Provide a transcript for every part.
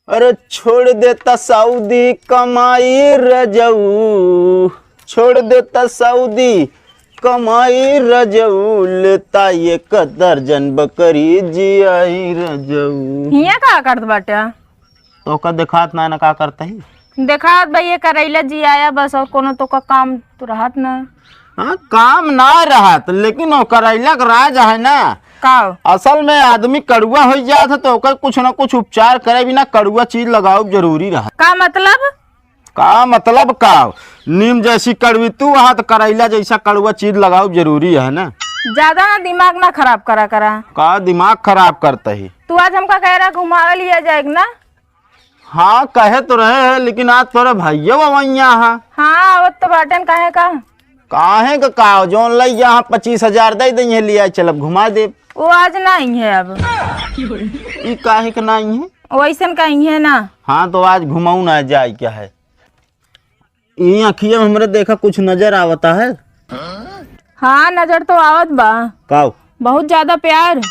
अरे छोड़ देता सऊदी कमाई रजऊ, छोड़ देता सऊदी कमाई रजऊ, लेता ये दर्जन बकरी जियाई रजऊ। हिया का करत बाटे? तो का देखात ना का करता ही देखात भाई ये करैला जी आया बस, और कोनो तो का काम तो रहत ना। हाँ काम ना रहत, लेकिन वो करैला का राज है ना। का असल में आदमी कड़ुआ हो जात है तो ओकर कुछ ना कुछ उपचार करे बिना कड़ुआ चीज लगाओ जरूरी रहा। का मतलब? का मतलब का नीम जैसी कड़वी तू वहाँ तो करैला जैसा कड़ुआ चीज लगाओ जरूरी है ना। ज्यादा ना दिमाग ना खराब करा करा। का दिमाग खराब करता ही? तू आज हमका कह रहा घुमावे लिया जाएगा ना? हाँ कहे तो रहे है, लेकिन आज तोरा भैया वैया हाँ वो तो बाटन काहे का काहे का जोन लई यहाँ 25,000 दे दे लिया चलब घुमा दे। वो आज नहीं है अब। ई काहे का नहीं है? वैसन कहीं है ना। हाँ तो आज घुमाऊ ना जाए क्या है? ई अखिया में हमरे देखा कुछ नजर आवता है। हाँ नजर तो आवत बा। काऊ बहुत ज्यादा प्यार।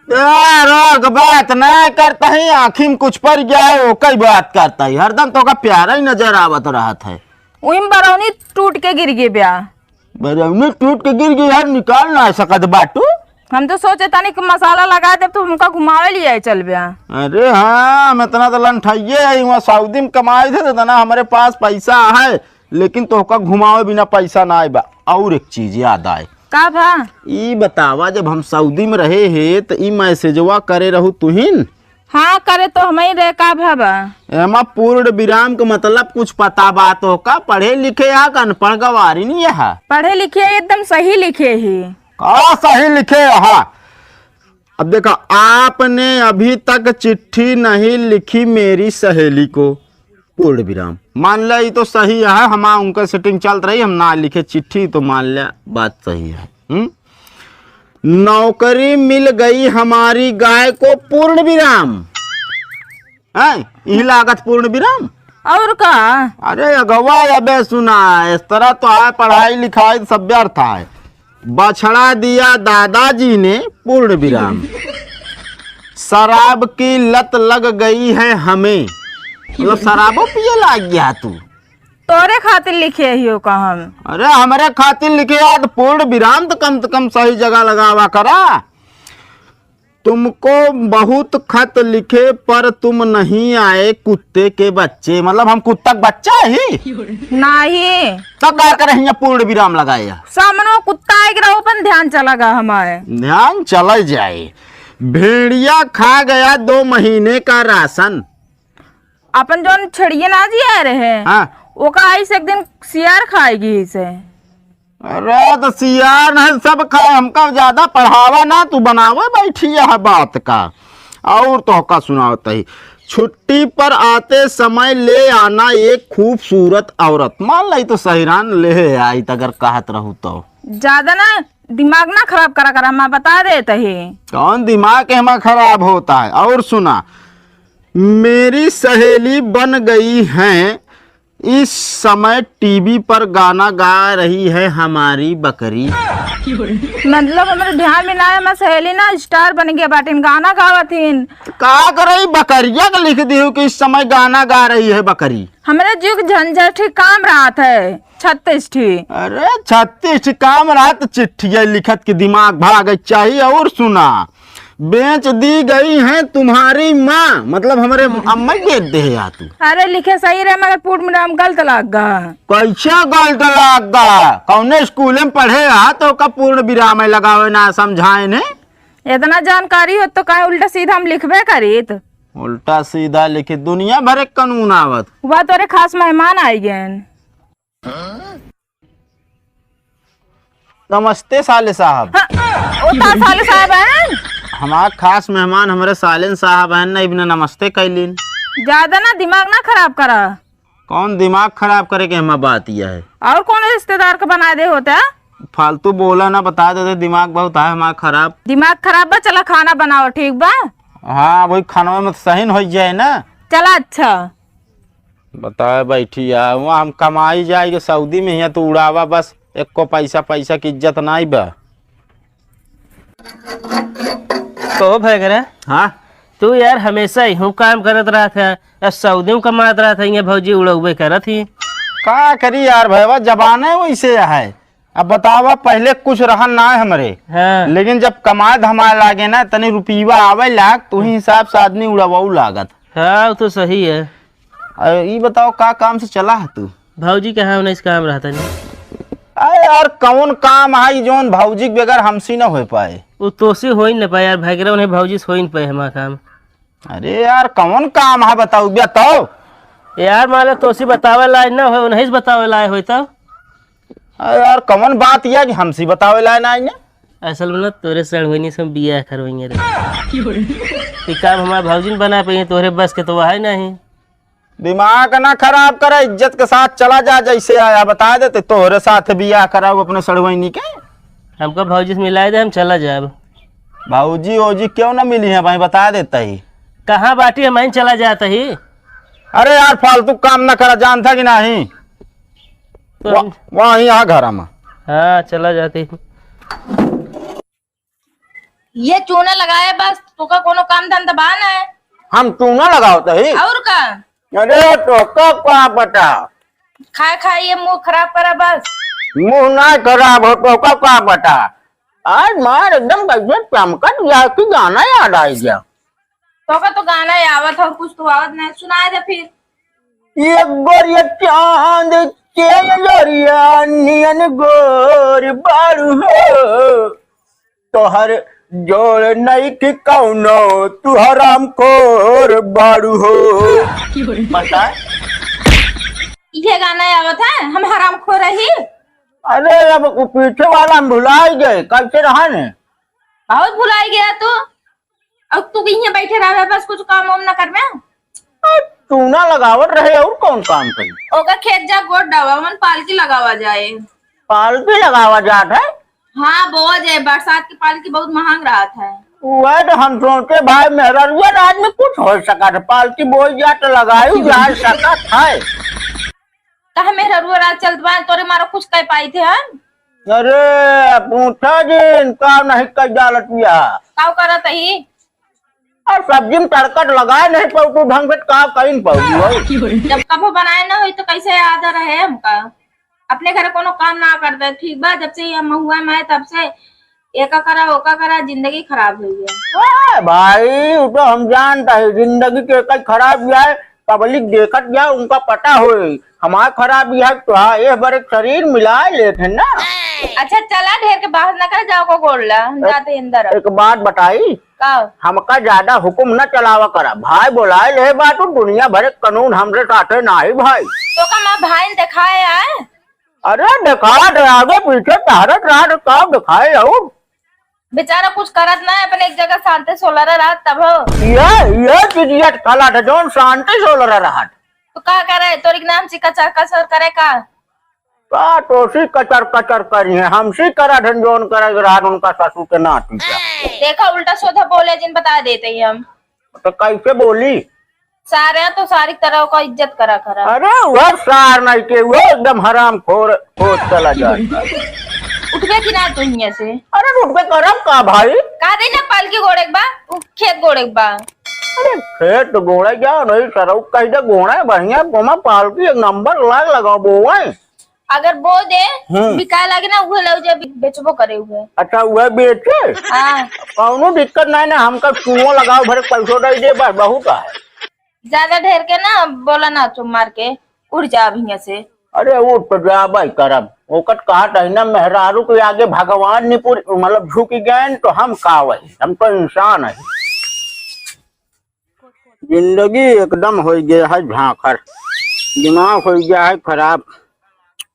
रोक बात ना करता है, आँखी में कुछ पड़ गया है वो कई बात करता है, हरदम तो का प्यारा ही नजर आवत रहत है। उइम बरौनी टूट के गिर गए ब्याह। बरौनी टूट के गिर गई यार, निकाल ना सकत बाटू। हम तो सोचे तानी कि मसाला लगा दे तो हमका घुमावे लिया चल ब्याह। अरे हाँ हम इतना तो लंठाइए है, वहाँ सऊदी में कमाए थे तो ना हमारे पास पैसा है, लेकिन तो का घुमावे बिना पैसा ना आए बा। और एक चीज याद आए का भा? ई बतावा जब हम सऊदी में रहे हे तो ई मैसेजवा करे रहू तुहिन? हाँ करे तो हम ही रहे का भाबा। एमा पूर्ण विराम का मतलब कुछ पता बात हो का? पढ़े लिखे या अनपढ़ गवारी नहीं है? पढ़े लिखे एकदम सही लिखे ही। का सही लिखे? हाँ अब देखो, आपने अभी तक चिट्ठी नहीं लिखी मेरी सहेली को, पूर्ण विराम। मान लिया ये तो सही है, हम उनका सेटिंग चल रही, हम ना लिखे चिट्ठी तो मान लिया बात सही है। नौकरी मिल गई हमारी गाय को, पूर्ण विराम है यही लागत पूर्ण विराम। और का? अरे अगवा अबे सुना, इस तरह तो है पढ़ाई लिखाई सब व्यर्थ है। बछड़ा दिया दादाजी ने, पूर्ण विराम। शराब की लत लग गई है हमें, मतलब शराबो पिए लग गया तू। तोरे खातिर लिखे ही का हम? अरे हमारे खातिर लिखे यार तो पूर्ण विराम तो कम सही जगह लगावा करा। तुमको बहुत खत लिखे पर तुम नहीं आए, कुत्ते के बच्चे। मतलब हम कुत्ता का बच्चा ही नहीं तब क्या करे पूर्ण विराम लगाया। सामने कुत्ता आएगा अपन ध्यान चला गा हमारे। ध्यान चला जाए। भेड़िया खा गया 2 महीने का राशन। अपन जो छड़िए ना जी आ रहे हैं, हाँ वो का आई से एक दिन सियार खाएगी इसे। अरे तो सियार नहीं सब खाए, हमका ज्यादा पढ़ावा ना, तू बनावे बैठी है बात का। और तो का सुनावता ही, छुट्टी पर आते समय ले आना एक खूबसूरत औरत। मान ली तो सहीरान ले आई अगर कहत रहू तो। ज्यादा ना दिमाग ना खराब करा करा, मैं बता देता ही। कौन दिमाग हमारा खराब होता है? और सुना, मेरी सहेली बन गई है, इस समय टीवी पर गाना गा रही है हमारी बकरी। मतलब हमारे ध्यान में ना है, मैं सहेली ना स्टार बन गया बाटिन, गाना गावतीन। का कर रही बकरिया का लिख दी हो कि इस समय गाना गा रही है बकरी? हमारे जुग झंझट काम रहा था 36 ठी। अरे 36 काम रहा तो चिट्ठिया लिखत के दिमाग भाग चाहिए। और सुना, बेच दी गई है तुम्हारी माँ, मतलब हमारे अम्मा बेच दे या तू। अरे लिखे सही रहे मगर पूर्ण विराम गलत लग गा। कैसे गलत लग गा? कौने स्कूल में पढ़े हा तो का पूर्ण विराम लगावे ना समझाए ने? इतना जानकारी हो तो कहे उल्टा सीधा हम लिखबे करीत। उल्टा सीधा लिखे दुनिया भरे कानून आवत। वह तोरे खास मेहमान आई गए। नमस्ते साले साहब। साले साहब हैं? हमारा खास मेहमान हमारे सालिन साहब हैं ना, इब्ने नमस्ते कैलिन। ज्यादा ना दिमाग ना खराब करा। कौन दिमाग खराब करे के हमारा बात यह है? और कौन रिश्तेदार का बना दे होता? फालतू बोला ना, बता देते दिमाग बहुत है हमारा खराब। दिमाग खराब बा, चला खाना बनाओ ठीक बा। हाँ वही खाना में सही हो जाए ना। चला अच्छा बताए बैठी है वहाँ हम कमाई जाएगी सऊदी में, यहाँ तो उड़ावा बस, एक को पैसा की इज्जत नहीं बा। तो भाई करे हाँ तू यार हमेशा ही हूँ काम करत रहा था, अब सऊदी कमात रहा था, ये भौजी उड़ौबे करत ही। का करी यार भैया, जमाना वैसे है। अब बतावा, पहले कुछ रहन ना है हमरे, हाँ लेकिन जब कमाए धमाए लागे ना, तनी रुपीवा आवे लाग तो ही हिसाब से आदमी उड़ाऊ लागत। हाँ वो तो सही है। ये बताओ का काम से चला है तू? भौजी कहाँ उन्हें इस काम रहता नहीं। अरे यार कौन काम है जोन भौजी के बगैर हमसे ना हो पाए? वो तो से हो ही न पाए यार, भाई उन्हें भौजी से हो ही न पाए हमारा काम। अरे यार कौन काम है बताओ बताओ। यार मान लो तो से बतावे लाए ना हो, उन्हें बतावे लाए हो तब। अरे यार कौन बात यह कि हमसे बतावे लाए ना आइए? असल में ना तोरे सड़वनी से बिया करवाइए रे। ये काम हमारा भौजी ने बना पाइए, तोरे बस के तो है नहीं। दिमाग ना खराब करे, इज्जत के साथ चला जा, जैसे आया बता देते तोहरे साथ बियाह कराओ अपने सड़वैनी के। हमको भौजी से मिला दे, हम चला जाए। भाऊजी ओजी क्यों ना मिली है भाई, बता देता ही। कहाँ बाटी है, मैं चला जाता ही। अरे यार फालतू काम ना करा, जानता कि नहीं? तो वहाँ यहाँ घर में। हाँ चला जाते। ये चूना लगाए बस, तो का कोनो काम धंधा बान है हम चूना लगाओ ही। और का? अरे तो क्या पता, खाए खाए ये मुंह खराब करा बस। मुंह ना खराब हो तो क्या पता। आज मार एकदम कैसे चमकत गया कि गाना याद आ गया। तो का तो गाना ही आवत और कुछ तो आवत नहीं, सुनाए दे फिर। ये गोरिया चांद चेन गोरिया नियन गोर बारू हो, तोहर जोड़ नहीं कि कौनो तू हराम खोर बारू हो। पता है? ये गाना ही आवत है, हम हराम खो रही। अरे अब वो पीछे वाला हम भुला ही गए, कैसे रहा ने? बहुत भुलाई गया तू। अब तू यहीं बैठे रहे बस, कुछ काम वाम ना कर में। चूना लगावट रहे और कौन काम करी? ओका खेत जा गोड डावा मन पालकी लगावा जाए। पालकी लगावा जात है? हाँ बोआ जाए, बरसात की पालकी बहुत महंग रहा था। वह तो हम सोचे भाई मेरा राज में कुछ हो सका था, पालकी बोल जा तो लगाई जा सका था। कहा मेरा रुआ रात चलत बा, तोरे मारो कुछ कह पाई थे हम। अरे पूछा जी इनका नहीं कर डालत बिया काव करत ही? और सब्जी में तड़कट लगाए नहीं पाऊ तू ढंग से का कहीं पाऊ। जब कभो बनाए ना हुई तो कैसे याद रहे हमका? अपने घर कोनो काम ना करते ठीक बा, जब से ये हुआ मैं तब से एका करा ओका करा, जिंदगी खराब हुई है। भाई वो तो हम जानता है जिंदगी के कई खराब जाए, पब्लिक देखत जाए उनका पता हो। हमारा खराब है तो हाँ ये बड़े शरीर मिला लेते ना। अच्छा चला ढेर के बाहर न कर जाओ को गोड़ला, हम जाते अंदर। एक बात बताई, का हमका ज्यादा हुक्म न चलावा करा भाई, बोलाए ले बात दुनिया भरे कानून हमरे साथे नहीं भाई। तो का माँ भाई ने दिखाए आए? अरे दिखा आगे पीछे तारत रहा तो कब दिखाए हो? बेचारा कुछ करत ना है, अपने एक जगह शांति सोलर रात तब हो। ये चीजिया कला था जो शांति सोलर रहा। तो का करे, तोरी के नाम से कचर कसर करे का? का तोसी कचर कचर करी है, हमसे करा धन जोन करा रात उनका ससुर के नाती का। देखा उल्टा सोधा बोले जिन बता देते ही हम। तो कैसे बोली? सारे तो सारी तरह का इज्जत करा करा। अरे वह सार नहीं के वो एकदम हराम खोर चला जाता। उठ गए कि ना तू यहाँ से? अरे उठ के करम का भाई? का दे ना पालकी गोड़े बा, खेत गोड़े बा। अरे खेत गोड़ा जाओ नहीं सरऊ कह दे गोड़ा बढ़िया गोमा पालकी एक नंबर लाग लगाओ बोए। अगर बो दे बिकाए लगे ना उहे लग जाए, बेचबो करे हुए। अच्छा वह बेचे? हाँ कौनो दिक्कत नहीं ना, हमका चूहो लगाओ भरे पैसों दे दे बस बहुत है। ज्यादा ढेर के ना बोला ना, तुम मार के उड़ जा यहाँ से। अरे उठ तो जा भाई करब ओकट कहा है ना, मेहरारू के आगे भगवान ने पूरी मतलब झुक गए तो हम का वही, हम तो इंसान है। जिंदगी एकदम हो गया है झांखर, दिमाग हो गया है खराब।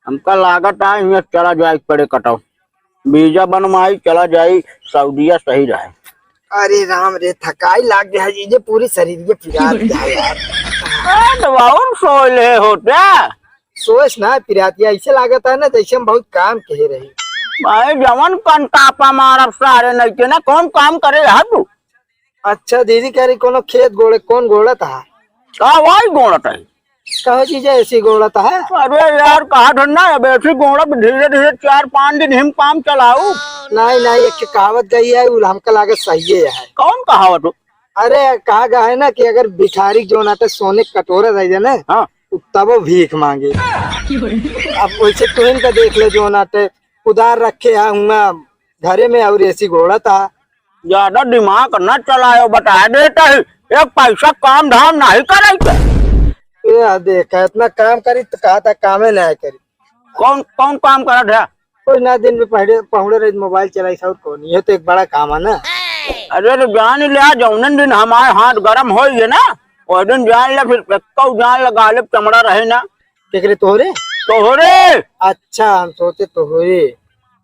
हमका लागत है यहाँ चला जाए पड़े कटाओ, वीजा बनवाई चला जाए सऊदीया सही रहे। अरे राम रे, थकाई लाग गया है ये पूरी शरीर के पिरात है यार। दवाओं सो ले होते सोच ना पिरातिया ऐसे लागत है ना जैसे हम बहुत काम कह रही। भाई जवन कन तापा मारब सारे नहीं के ना कौन काम करे यार तू। अच्छा दीदी कह रही कोनो खेत गोड़े कौन गोड़ा था? का वाई गोड़त है? कहो चीज ऐसी गोड़ा था है? अरे यार कहा ठंडा है ऐसी गोड़ा धीरे धीरे 4-5 दिन हिम काम चलाऊ। नहीं नहीं, एक कहावत गई है वो हमका लागत सही है। कौन कहावत? अरे कहा गया है ना कि अगर भिखारी जो नाते सोने का कटोरा रह जाए ना हाँ तब वो भीख मांगे। अब वैसे तुम का देख ले जो नाते उधार रखे हुआ घरे में और ऐसी घोड़ा था। ज्यादा दिमाग न चलायो, बता देता है एक पैसा काम धाम नहीं करे। ये देखा इतना काम करी तो कहा था कामे नहीं करी। कौन कौन काम करा था? कोई ना दिन में पहले पहुंचे रहे मोबाइल चलाई सब कौन, ये तो एक बड़ा काम है ना। अरे तो जान लिया जौन दिन हमारे हाथ गरम हो गए ना वो दिन जान ले, फिर जान लगा ले चमड़ा रहे ना। केकरे तोहरे? तो हो रे अच्छा हम सोचे तोहरे।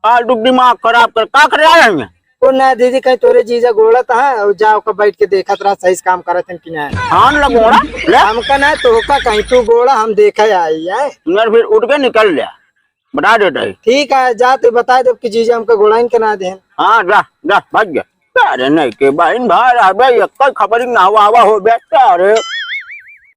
फालतू दिमाग खराब कर का कर रहे हैं। ओ ना दीदी कहीं तोरे जीजा गोड़ा था और जाओ का बैठ के देखा रहा सही से काम करत कि नहीं। हान लगोड़ा ले हमका ना तो का कहीं तू गोड़ा हम देखा आई है। फिर उठ के निकल लिया, बता देता है। ठीक है जा तो बता दो कि जीजा हमका गोड़ा के ना दे। हाँ जा जा भाग गया। अरे नहीं के बहन भाई अबे एक खबर ना हवा हो बेटा। अरे